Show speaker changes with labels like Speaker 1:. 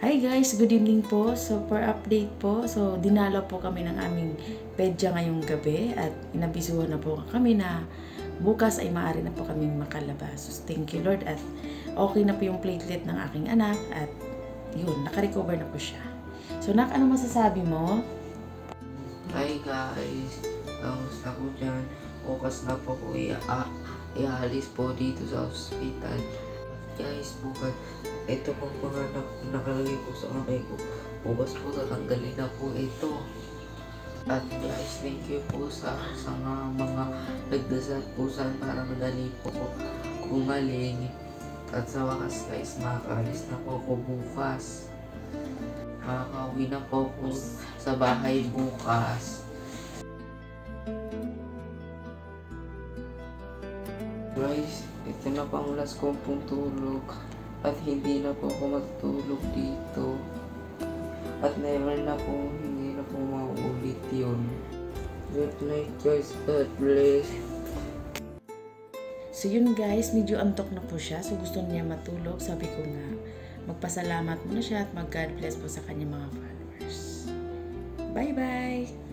Speaker 1: Hi guys, good evening po. So for update po, so dinalaw po kami ng aming pedya ngayong gabi at inabisuhan na po kami na bukas ay maaari na po kaming makalabas. So thank you Lord at okay na po yung platelet ng aking anak at yun, nakarecover na po siya. So Nak, ano masasabi mo?
Speaker 2: Hi guys, kamusta ko dyan? Bukas na po ko ialis po dito sa hospital. Guys, bukas, ito pong mga nakalagay po sa kamay ko. Bukas po tatanggalin na po ito. At guys, thank you po sa mga nagdasal po saan para madali po ko gumaling. At sa wakas guys, makakaalis na po ako bukas. Makakauwi na po ako sa bahay bukas. Guys, ito na pang last kong pong tulog at hindi na po ako matulog dito at never na po, hindi na po mauulit yun. Good night guys, God bless.
Speaker 1: So yun guys, medyo antok na po siya. So gusto niya matulog. Sabi ko nga, magpasalamat muna siya at mag-God bless po sa kanyang mga followers. Bye-bye!